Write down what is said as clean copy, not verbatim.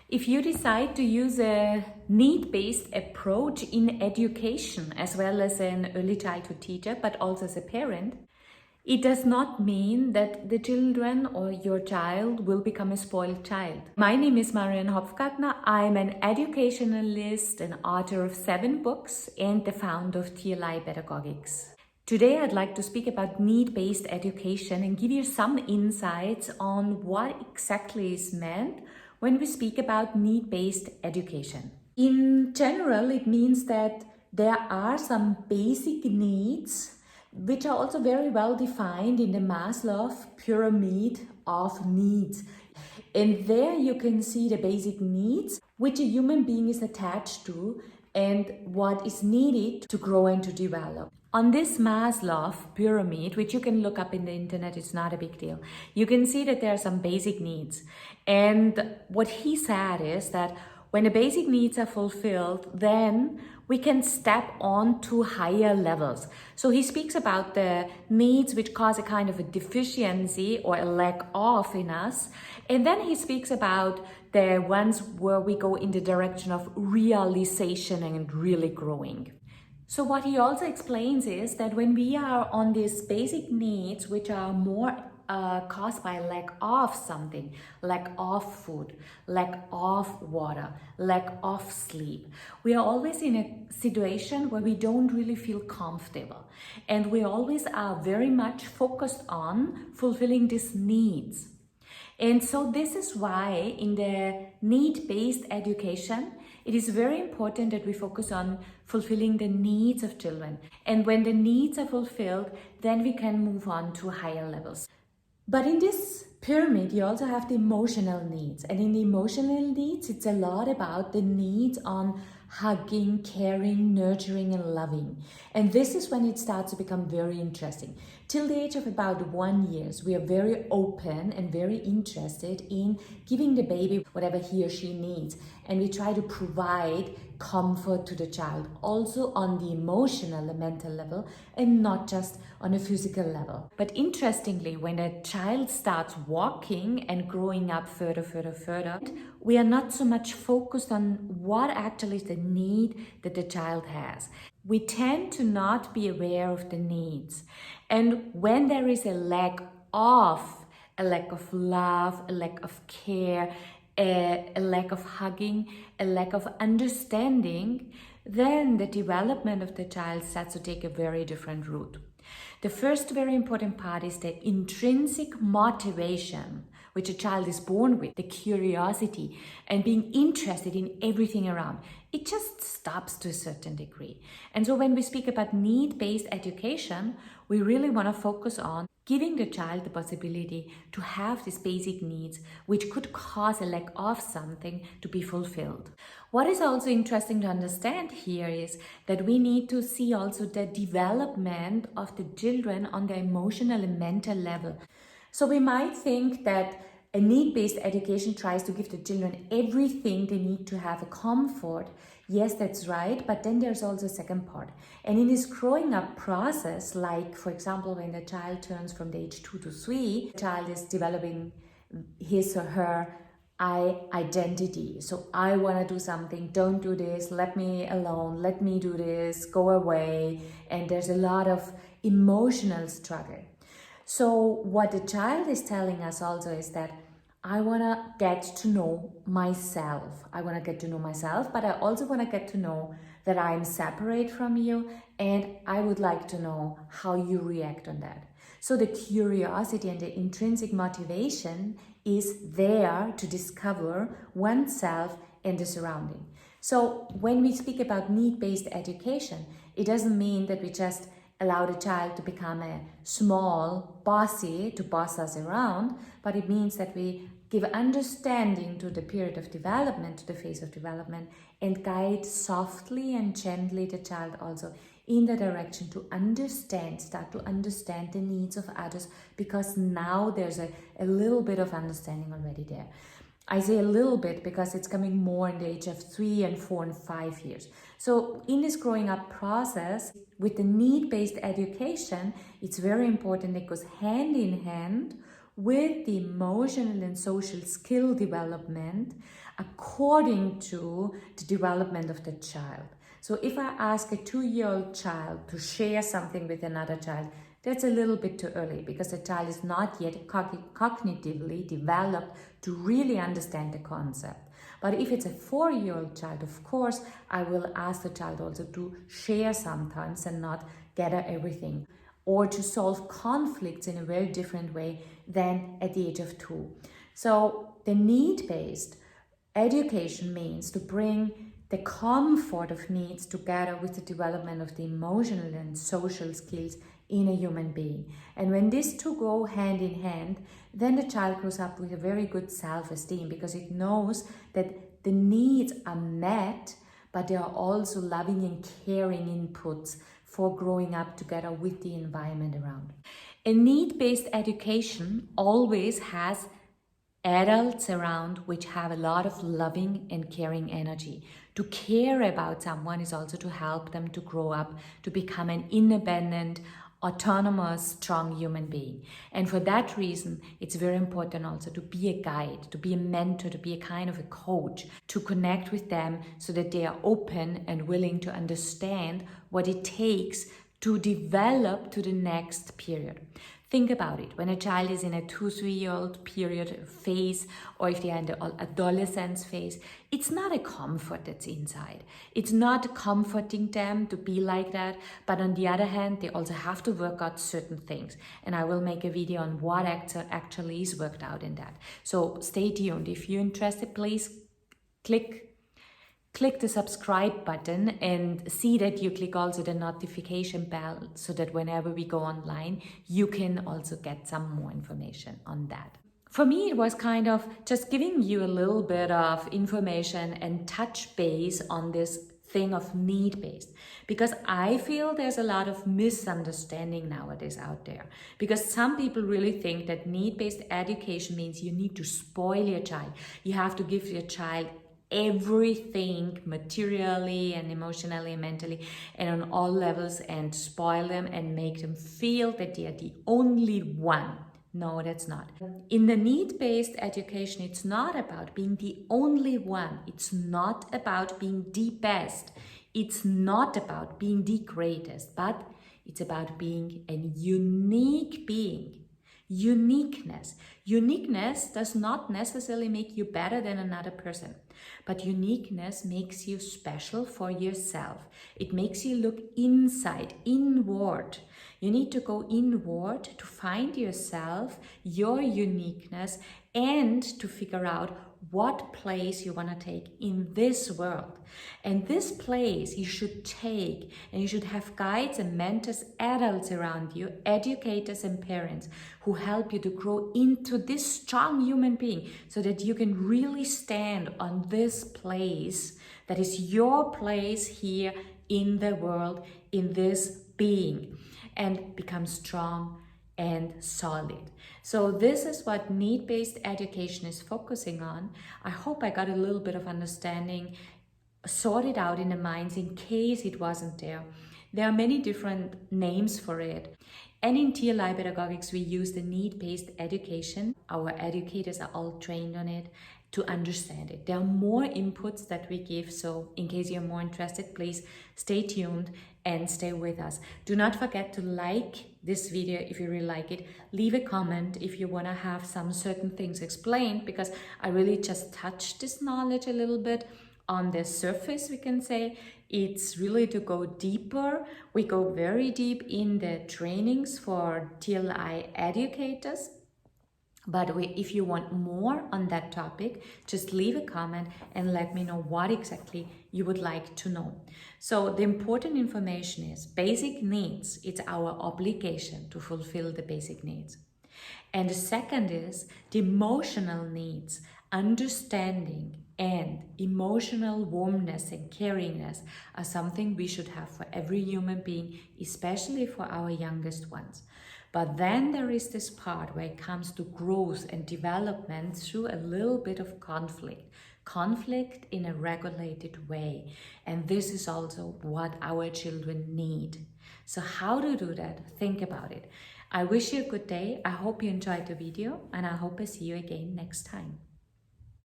If you decide to use a need-based approach in education, as well as an early childhood teacher, but also as a parent, it does not mean that the children or your child will become a spoiled child. My name is Marianne Hopfgartner. I'm an educationalist, an author of 7 books, and the founder of TLI Pedagogics. Today, I'd like to speak about need-based education and give you some insights on what exactly is meant when we speak about need-based education. In general, it means that there are some basic needs which are also very well defined in the Maslow pyramid of needs. And there you can see the basic needs which a human being is attached to and what is needed to grow and to develop. On this Maslow pyramid, which you can look up in the internet, it's not a big deal, you can see that there are some basic needs. And what he said is that when the basic needs are fulfilled, then we can step on to higher levels. So he speaks about the needs which cause a kind of a deficiency or a lack of in us. And then he speaks about the ones where we go in the direction of realization and really growing. So what he also explains is that when we are on these basic needs, which are more caused by lack of something, lack of food, lack of water, lack of sleep, we are always in a situation where we don't really feel comfortable. And we always are very much focused on fulfilling these needs. And so this is why in the need-based education, it is very important that we focus on fulfilling the needs of children. And when the needs are fulfilled, then we can move on to higher levels. But in this pyramid, you also have the emotional needs. And in the emotional needs, it's a lot about the needs on hugging, caring, nurturing, and loving. And this is when it starts to become very interesting. Till the age of about 1 year, we are very open and very interested in giving the baby whatever he or she needs. And we try to provide comfort to the child, also on the emotional and mental level, and not just on a physical level. But interestingly, when a child starts walking and growing up further, we are not so much focused on what actually is the need that the child has. We tend to not be aware of the needs. And when there is a lack of love, a lack of care, a lack of hugging, a lack of understanding, then the development of the child starts to take a very different route. The first very important part is the intrinsic motivation which a child is born with, the curiosity and being interested in everything around. It just stops to a certain degree. And so when we speak about need-based education, we really want to focus on giving the child the possibility to have these basic needs, which could cause a lack of something to be fulfilled. What is also interesting to understand here is that we need to see also the development of the children on the emotional and mental level. So we might think that a need-based education tries to give the children everything they need to have a comfort. Yes, that's right, but then there's also a second part. And in this growing up process, like for example, when the child turns from the age 2 to 3, the child is developing his or her identity. So I want to do something, don't do this, let me alone, let me do this, go away. And there's a lot of emotional struggle. So what the child is telling us also is that I want to get to know myself. I want to get to know myself, but I also want to get to know that I'm separate from you, and I would like to know how you react on that. So the curiosity and the intrinsic motivation is there to discover oneself and the surrounding. So when we speak about need-based education, it doesn't mean that we just allow the child to become a small bossy to boss us around, but it means that we give understanding to the period of development, to the phase of development, and guide softly and gently the child also in the direction to start to understand the needs of others, because now there's a little bit of understanding already there. I say a little bit because it's coming more in the age of 3 and 4 and 5 years. So in this growing up process, with the need-based education, it's very important. It goes hand in hand with the emotional and social skill development according to the development of the child. So if I ask a 2-year-old child to share something with another child, that's a little bit too early because the child is not yet cognitively developed to really understand the concept. But if it's a 4-year-old child, of course, I will ask the child also to share sometimes and not gather everything, or to solve conflicts in a very different way than at the age of 2. So the need-based education means to bring the comfort of needs together with the development of the emotional and social skills in a human being. And when these two go hand in hand, then the child grows up with a very good self-esteem because it knows that the needs are met, but there are also loving and caring inputs for growing up together with the environment around. A need-based education always has adults around which have a lot of loving and caring energy. To care about someone is also to help them to grow up, to become an independent, autonomous, strong human being. And for that reason, it's very important also to be a guide, to be a mentor, to be a kind of a coach, to connect with them so that they are open and willing to understand what it takes to develop to the next period. Think about it. When a child is in a 2-3-year-old period phase, or if they are in the adolescence phase, it's not a comfort that's inside. It's not comforting them to be like that. But on the other hand, they also have to work out certain things. And I will make a video on what actually is worked out in that. So stay tuned. If you're interested, please click the subscribe button and see that you click also the notification bell so that whenever we go online, you can also get some more information on that. For me, it was kind of just giving you a little bit of information and touch base on this thing of need-based, because I feel there's a lot of misunderstanding nowadays out there, because some people really think that need-based education means you need to spoil your child. You have to give your child everything materially and emotionally and mentally and on all levels and spoil them and make them feel that they are the only one. No, that's not. In the need-based education, it's not about being the only one. It's not about being the best. It's not about being the greatest, but it's about being a unique being. Uniqueness. Uniqueness does not necessarily make you better than another person, but uniqueness makes you special for yourself. It makes you look inside, inward. You need to go inward to find yourself, your uniqueness, and to figure out what place you want to take in this world. And this place you should take, and you should have guides and mentors, adults around you, educators and parents who help you to grow into this strong human being so that you can really stand on this place that is your place here in the world, in this being, and become strong and solid. So this is what need-based education is focusing on. I hope I got a little bit of understanding sorted out in the minds in case it wasn't there. There are many different names for it. And in TLI Pedagogics, we use the need-based education. Our educators are all trained on it to understand it. There are more inputs that we give, so in case you're more interested, please stay tuned and stay with us. Do not forget to like this video if you really like it. Leave a comment if you want to have some certain things explained, because I really just touched this knowledge a little bit on the surface, we can say. It's really to go deeper. We go very deep in the trainings for TLI educators. But if you want more on that topic, just leave a comment and let me know what exactly you would like to know. So the important information is basic needs. It's our obligation to fulfill the basic needs. And the second is the emotional needs, understanding and emotional warmness and caringness are something we should have for every human being, especially for our youngest ones. But then there is this part where it comes to growth and development through a little bit of conflict in a regulated way. And this is also what our children need. So how to do that? Think about it. I wish you a good day. I hope you enjoyed the video, and I hope I see you again next time.